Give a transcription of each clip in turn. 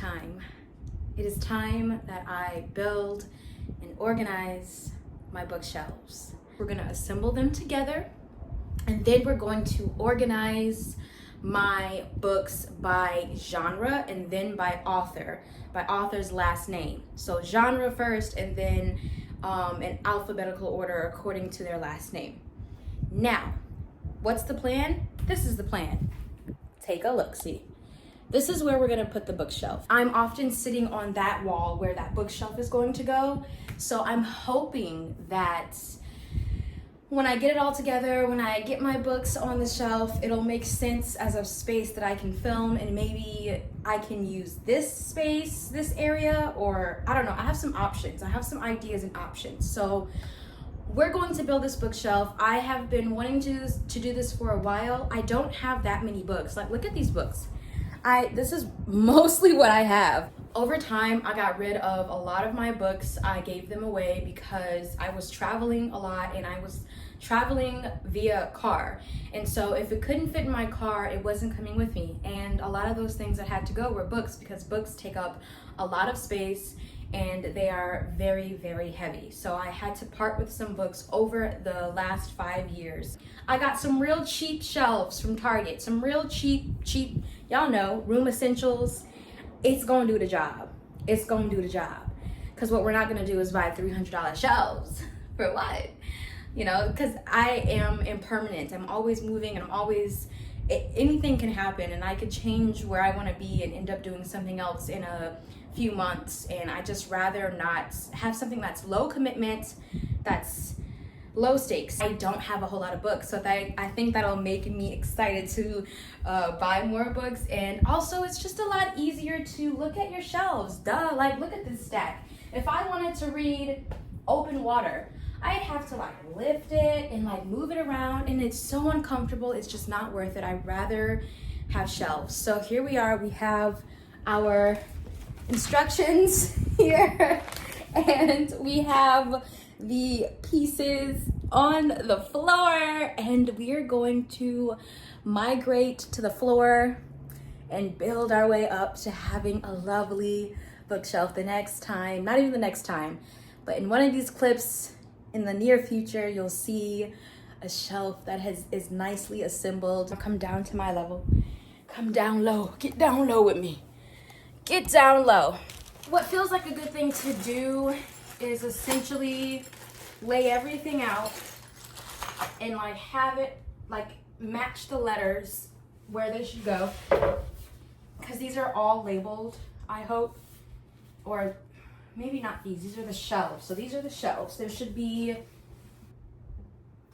time. It is time that I build and organize my bookshelves. We're gonna assemble them together, and then we're going to organize my books by genre and then by author's last name. So genre first, and then in alphabetical order according to their last name. Now, what's the plan? This is the plan. Take a look, see. This is where we're gonna put the bookshelf. I'm often sitting on that wall where that bookshelf is going to go. So I'm hoping that when I get it all together, when I get my books on the shelf, it'll make sense as a space that I can film, and maybe I can use this space, this area, or I don't know. I have some options. I have some ideas and options. So we're going to build this bookshelf. I have been wanting to do this for a while. I don't have that many books. Like, look at these books. This is mostly what I have. Over time, I got rid of a lot of my books. I gave them away because I was traveling a lot, and I was traveling via car. And so if it couldn't fit in my car, it wasn't coming with me. And a lot of those things that had to go were books, because books take up a lot of space and they are very, very heavy. So I had to part with some books over the last 5 years. I got some real cheap shelves from Target, some real cheap, y'all know, room essentials. It's gonna do the job. It's gonna do the job. Because what we're not gonna do is buy $300 shelves. For what? You know, because I am impermanent. I'm always moving, and anything can happen, and I could change where I wanna be and end up doing something else in a few months. And I just rather not have something that's low commitment, that's low stakes. I don't have a whole lot of books, so I think that'll make me excited to buy more books. And also, it's just a lot easier to look at your shelves. Duh, like, look at this stack. If I wanted to read Open Water, I'd have to like lift it and like move it around, and it's so uncomfortable. It's just not worth it. I'd rather have shelves. So here we are. We have our instructions here, and we have the pieces on the floor, and we are going to migrate to the floor and build our way up to having a lovely bookshelf the next time. Not even the next time, but in one of these clips in the near future, you'll see a shelf that is nicely assembled. Come down to my level. Come down low. Get down low with me. Get down low. What feels like a good thing to do is essentially lay everything out and like have it like match the letters where they should go, because these are all labeled, I hope. Or maybe not these are the shelves. So these are the shelves. There should be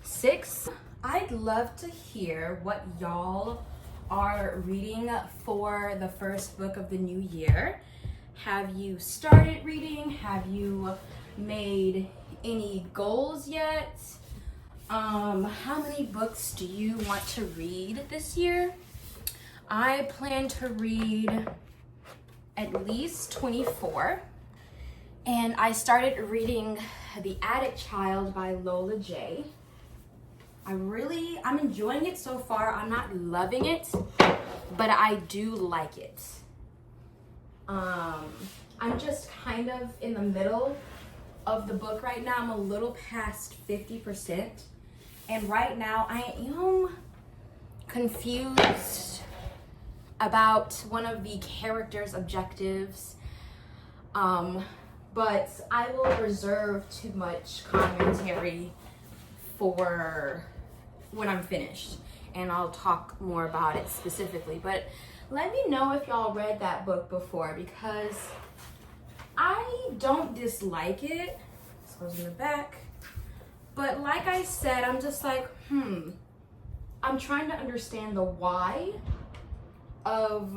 6. I'd love to hear what y'all are reading for the first book of the new year. Have you started reading? Have you made any goals yet? How many books do you want to read this year? I plan to read at least 24. And I started reading The Attic Child by Lola J. I'm enjoying it so far. I'm not loving it, but I do like it. I'm just kind of in the middle of the book right now. I'm a little past 50%. And right now I am confused about one of the character's objectives. But I will reserve too much commentary for when I'm finished, and I'll talk more about it specifically. But let me know if y'all read that book before, because I don't dislike it. This goes in the back. But like I said, I'm just like, I'm trying to understand the why of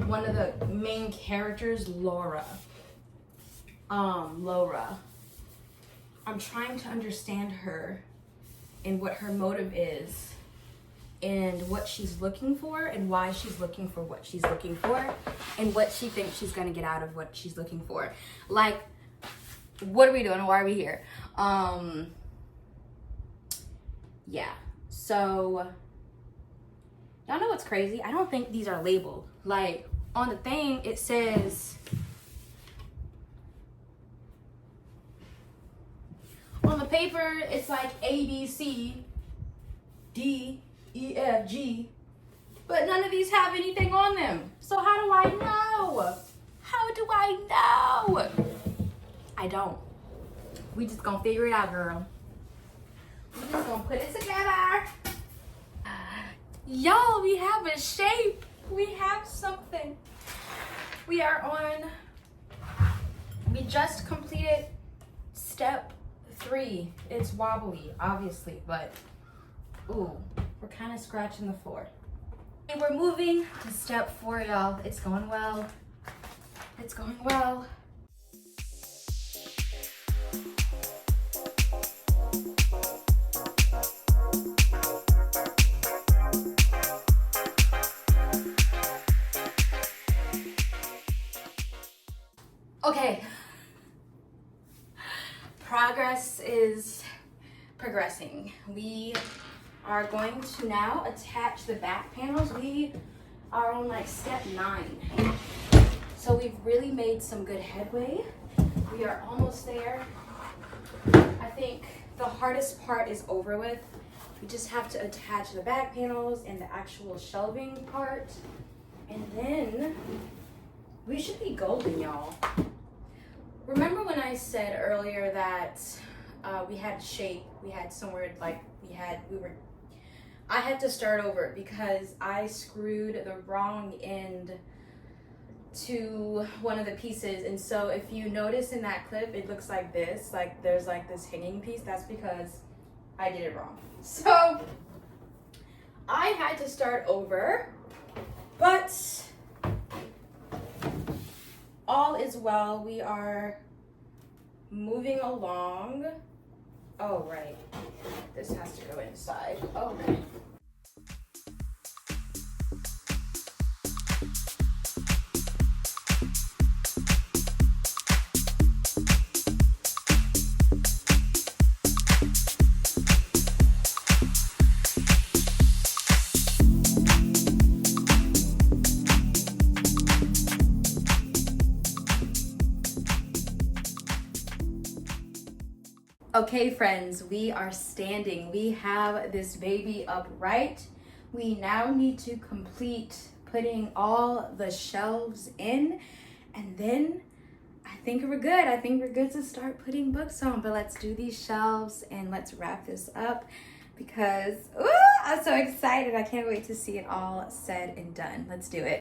one of the main characters, Laura. I'm trying to understand her and what her motive is and what she's looking for and why she's looking for what she's looking for and what she thinks she's gonna get out of what she's looking for. Like, what are we doing? Why are we here? Yeah, so y'all know what's crazy? I don't think these are labeled. Like, on the thing, it says, on the paper, it's like A, B, C, D, E, F, G, but none of these have anything on them. So how do I know? How do I know? I don't. We just gonna figure it out, girl. We just gonna put it together. Y'all, we have a shape. We have something. We just completed step 3. It's wobbly, obviously, but ooh, we're kind of scratching the floor. And we're moving to step 4, y'all. It's going well. It's going well. Okay. Progress is progressing. We are going to now attach the back panels. We are on like step 9. So we've really made some good headway. We are almost there. I think the hardest part is over with. We just have to attach the back panels and the actual shelving part. And then we should be golden, y'all. Remember when I said earlier that we had shape, we had somewhere like I had to start over because I screwed the wrong end to one of the pieces. And so if you notice in that clip, it looks like this, like there's like this hanging piece. That's because I did it wrong. So I had to start over, but all is well. We are moving along. Oh, right. This has to go inside. Okay. Okay, friends, we are standing. We have this baby upright. We now need to complete putting all the shelves in, and then I think we're good. I think we're good to start putting books on, but let's do these shelves and let's wrap this up because I'm so excited. I can't wait to see it all said and done. Let's do it.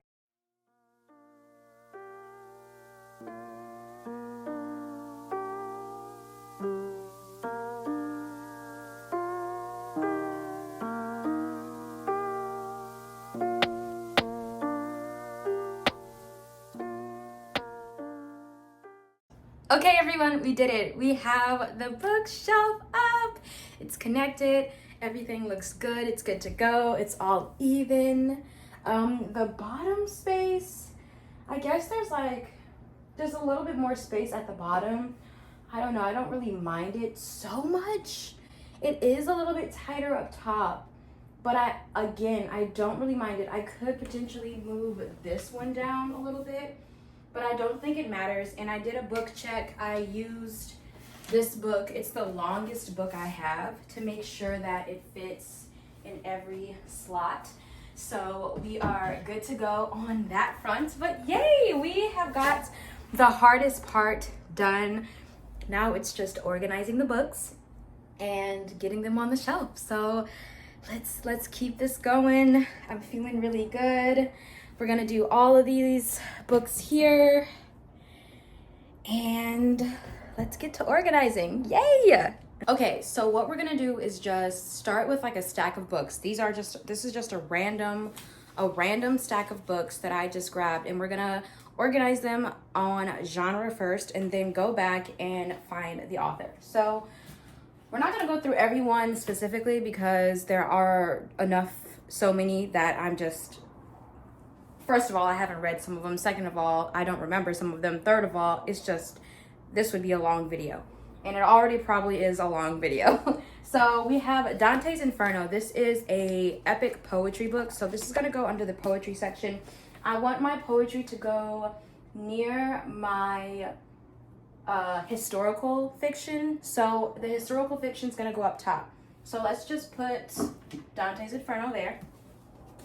Okay, everyone, we did it. We have the bookshelf up. It's connected. Everything looks good. It's good to go. It's all even. The bottom space, I guess there's a little bit more space at the bottom. I don't know. I don't really mind it so much. It is a little bit tighter up top, but I don't really mind it. I could potentially move this one down a little bit, but I don't think it matters. And I did a book check. I used this book. It's the longest book I have to make sure that it fits in every slot. So we are good to go on that front. But yay, we have got the hardest part done. Now it's just organizing the books and getting them on the shelf. So let's keep this going. I'm feeling really good. We're gonna do all of these books here and let's get to organizing. Yay! Okay, so what we're gonna do is just start with like a stack of books. This is just a random stack of books that I just grabbed, and we're gonna organize them on genre first and then go back and find the author. So we're not gonna go through every one specifically because there are so many that I'm just, first of all, I haven't read some of them. Second of all, I don't remember some of them. Third of all, this would be a long video. And it already probably is a long video. So we have Dante's Inferno. This is a epic poetry book. So this is gonna go under the poetry section. I want my poetry to go near my historical fiction. So the historical fiction is going to go up top. So let's just put Dante's Inferno there.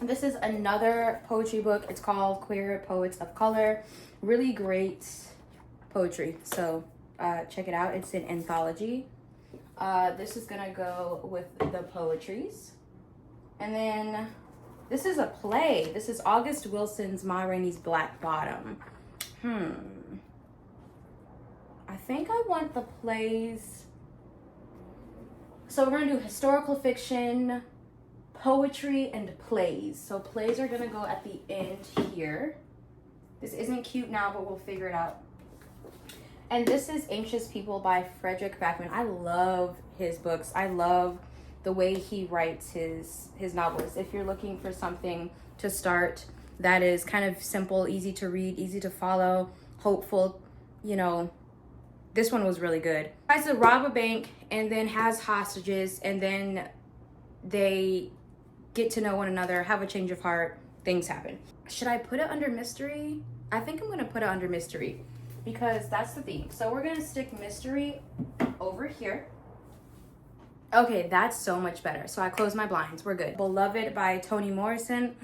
This is another poetry book. It's called Queer Poets of Color. Really great poetry. So check it out. It's an anthology. This is going to go with the poetries. And then this is a play. This is August Wilson's Ma Rainey's Black Bottom. I think I want the plays. So we're gonna do historical fiction, poetry, and plays. So plays are gonna go at the end here. This isn't cute now, but we'll figure it out. And this is Anxious People by Frederick Backman. I love his books. I love the way he writes his novels. If you're looking for something to start that is kind of simple, easy to read, easy to follow, hopeful, you know, this one was really good. Tries to rob a bank and then has hostages, and then they get to know one another, have a change of heart, things happen. Should I put it under mystery? I think I'm gonna put it under mystery because that's the theme. So we're gonna stick mystery over here. Okay, that's so much better. So I closed my blinds, we're good. Beloved by Toni Morrison.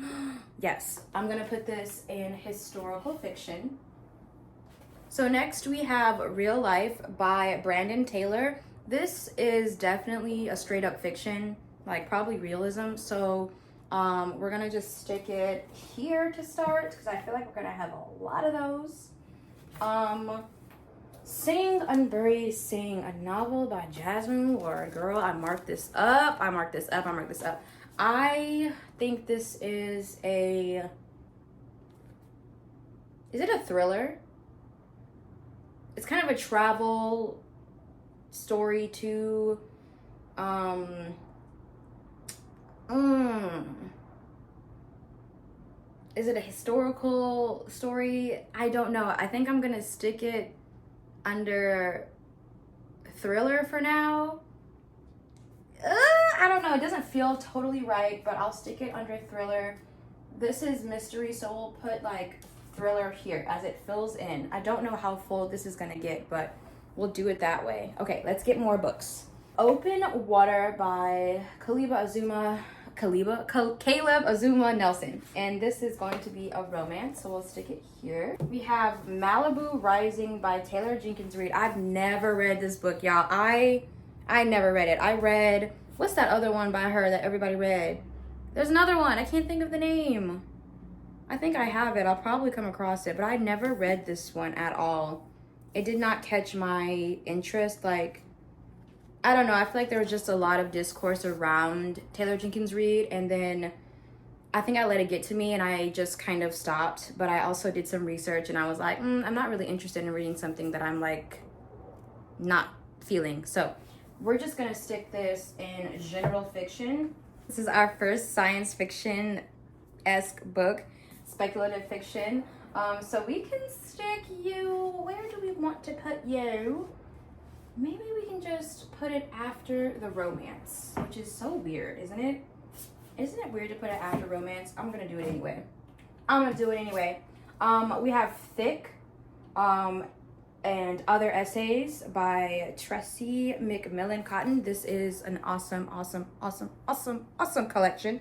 Yes, I'm gonna put this in historical fiction. So next we have Real Life by Brandon Taylor. This is definitely a straight up fiction, like probably realism. So we're gonna just stick it here to start because I feel like we're gonna have a lot of those. Sing Unburied Sing, a novel by Jasmine Laura. Girl, I marked this up. I marked this up. I think this is a... Is it a thriller? It's kind of a travel story too. Is it a historical story? I don't know. I think I'm gonna stick it under thriller for now. I don't know. It doesn't feel totally right, but I'll stick it under thriller. This is mystery, so we'll put like thriller here as it fills in. I don't know how full this is gonna get, but we'll do it that way. Okay, let's get more books. Open Water by Caleb Azuma Nelson. And this is going to be a romance, so we'll stick it here. We have Malibu Rising by Taylor Jenkins Reid. I've never read this book, y'all. I never read it. I read, what's that other one by her that everybody read? There's another one. I can't think of the name. I think I have it. I'll probably come across it, but I never read this one at all. It did not catch my interest. Like, I don't know. I feel like there was just a lot of discourse around Taylor Jenkins Reid, and then I think I let it get to me and I just kind of stopped. But I also did some research and I was like, I'm not really interested in reading something that I'm like not feeling. So we're just gonna stick this in general fiction. This is our first science fiction-esque book, speculative fiction. So we can stick you, where do we want to put you? Maybe we can just put it after the romance, which is so weird, isn't it? Isn't it weird to put it after romance? I'm gonna do it anyway. We have Thick and Other Essays by Tressie McMillan Cotton. This is an awesome collection.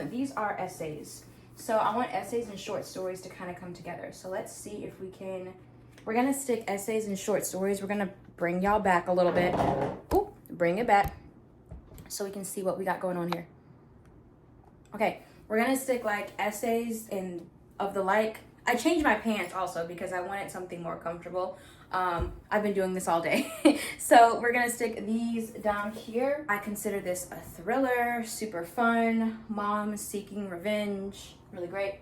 These are essays. So I want essays and short stories to kind of come together. So let's see if we can, we're gonna stick essays and short stories. We're gonna bring y'all back a little bit. Ooh, bring it back so we can see what we got going on here. Okay, we're gonna stick like essays and of the like. I changed my pants also because I wanted something more comfortable. I've been doing this all day. So we're gonna stick these down here. I consider this a thriller, super fun, mom seeking revenge, really great.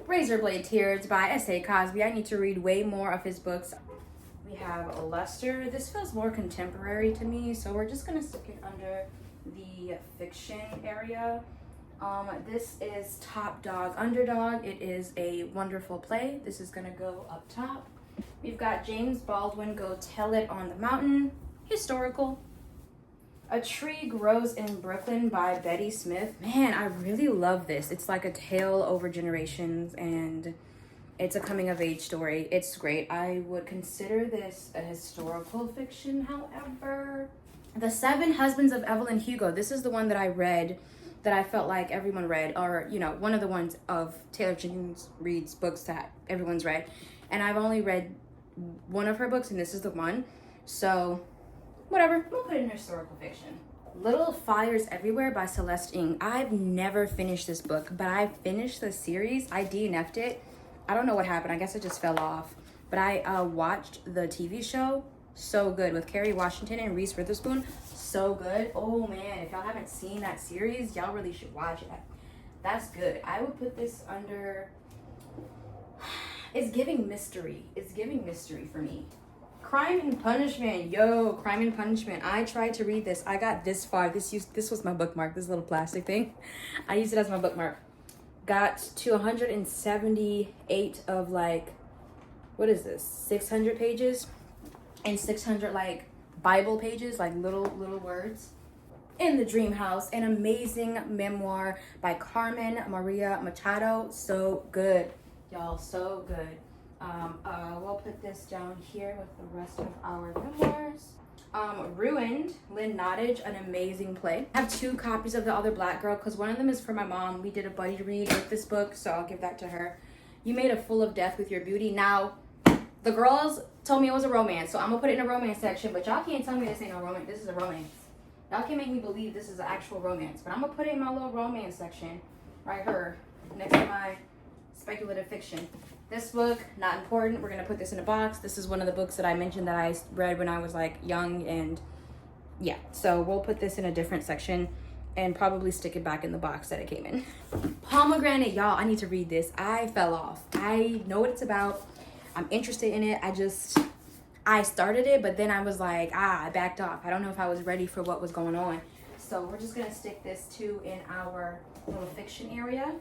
Razorblade Tears by S.A. Cosby. I need to read way more of his books. We have Luster. This feels more contemporary to me, so we're just gonna stick it under the fiction area. This is Top Dog Underdog. It is a wonderful play. This is gonna go up top. We've got James Baldwin, Go Tell It on the Mountain, historical. A Tree Grows in Brooklyn by Betty Smith. Man, I really love this. It's like a tale over generations, and it's a coming of age story. It's great. I would consider this a historical fiction, however. The Seven Husbands of Evelyn Hugo. This is the one that I read that I felt like everyone read, or, you know, one of the ones of Taylor Jenkins Reid's books that everyone's read. And I've only read one of her books, and this is the one. So, whatever. We'll put it in historical fiction. Little Fires Everywhere by Celeste Ng. I've never finished this book, but I finished the series. I DNF'd it. I don't know what happened. I guess it just fell off. But I watched the TV show. So good. With Kerry Washington and Reese Witherspoon. So good. Oh man, if y'all haven't seen that series, y'all really should watch it. That's good. I would put this under... It's giving mystery. It's giving mystery for me. Crime and Punishment. Yo, Crime and Punishment. I tried to read this. I got this far. This was my bookmark, this little plastic thing. I used it as my bookmark. Got to 178 of like, what is this? 600 pages and 600 like Bible pages, like little words. In the Dream House, an amazing memoir by Carmen Maria Machado. So good, y'all, so good. We'll put this down here with the rest of our memoirs. Ruined, Lynn Nottage, an amazing play. I have 2 copies of The Other Black Girl because one of them is for my mom. We did a buddy read with this book, so I'll give that to her. You Made a Fool of Death with Your Beauty. Now, the girls told me it was a romance, so I'm gonna put it in a romance section, but y'all can't tell me this ain't no romance. This is a romance. Y'all can make me believe this is an actual romance, but I'm gonna put it in my little romance section right here next to my speculative fiction. This book, not important. We're gonna put this in a box. This is one of the books that I mentioned that I read when I was like young, and yeah, so we'll put this in a different section and probably stick it back in the box that it came in. Pomegranate, y'all, I need to read this. I fell off. I know what it's about. I'm interested in it. I started it, but then I was like, I backed off. I don't know if I was ready for what was going on. So we're just gonna stick this too in our little fiction area.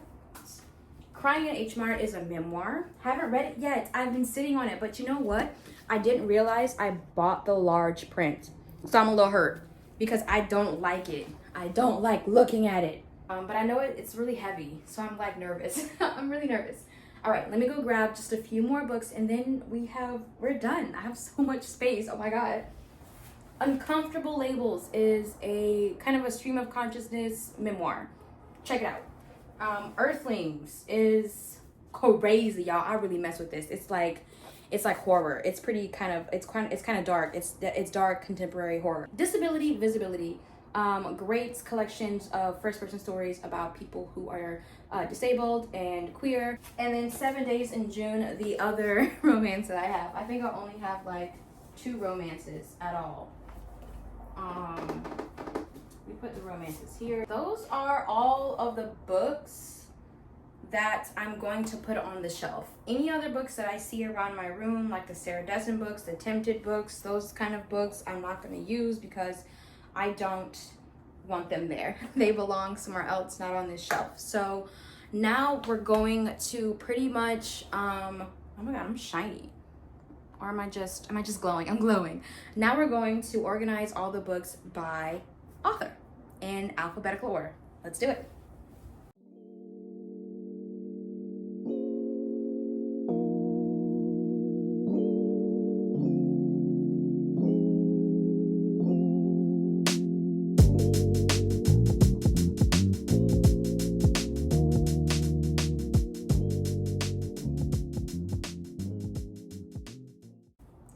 Crying at H Mart is a memoir. Haven't read it yet. I've been sitting on it, but you know what? I didn't realize I bought the large print. So I'm a little hurt because I don't like it. I don't like looking at it. But I know it's really heavy, so I'm like nervous. I'm really nervous. All right, let me go grab just a few more books and then we're done. I have so much space, oh my God. Uncomfortable Labels is a kind of a stream of consciousness memoir. Check it out. Earthlings is crazy, y'all. I really mess with this. It's like horror. It's pretty kind of dark. It's dark contemporary horror. Disability Visibility. Great collections of first-person stories about people who are disabled and queer. And then 7 Days in June, the other romance that I have. I think I only have like 2 romances at all. We put the romances here. Those are all of the books that I'm going to put on the shelf. Any other books that I see around my room, like the Sarah Dessen books, the Tempted books, those kind of books, I'm not going to use because I don't want them there. They belong somewhere else, not on this shelf. So now we're going to pretty much, oh my God, I'm shiny. Or am I just glowing? I'm glowing. Now we're going to organize all the books by author in alphabetical order. Let's do it.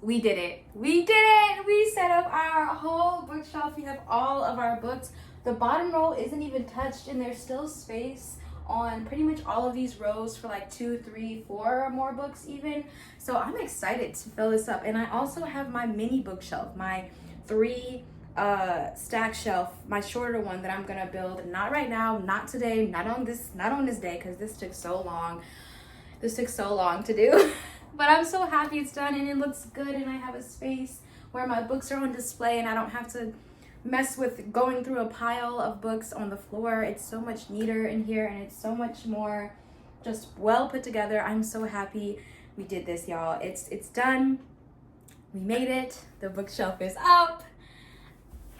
We did it. We did it. We set up our whole bookshelf. We have all of our books. The bottom row isn't even touched and there's still space on pretty much all of these rows for like 2, 3, 4 more books even. So I'm excited to fill this up. And I also have my mini bookshelf, my 3 stack shelf, my shorter one that I'm gonna build. Not right now, not today, not on this day, because this took so long. This took so long to do. But I'm so happy it's done and it looks good, and I have a space where my books are on display and I don't have to mess with going through a pile of books on the floor. It's so much neater in here and it's so much more just well put together. I'm so happy we did this, y'all. It's done. We made it. The bookshelf is up.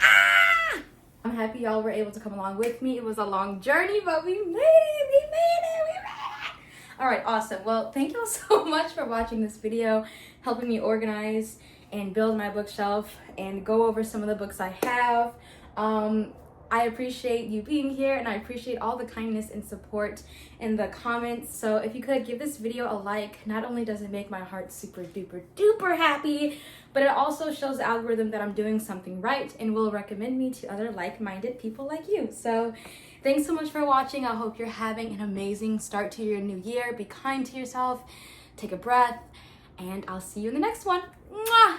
Ah! happy y'all were able to come along with me. It was a long journey, but we made it. All right, awesome. Well, thank y'all so much for watching this video, helping me organize and build my bookshelf and go over some of the books I have. I appreciate you being here, and I appreciate all the kindness and support in the comments. So if you could give this video a like, not only does it make my heart super duper duper happy, but it also shows the algorithm that I'm doing something right and will recommend me to other like-minded people like you. So thanks so much for watching. I hope you're having an amazing start to your new year. Be kind to yourself, take a breath, and I'll see you in the next one. Mwah!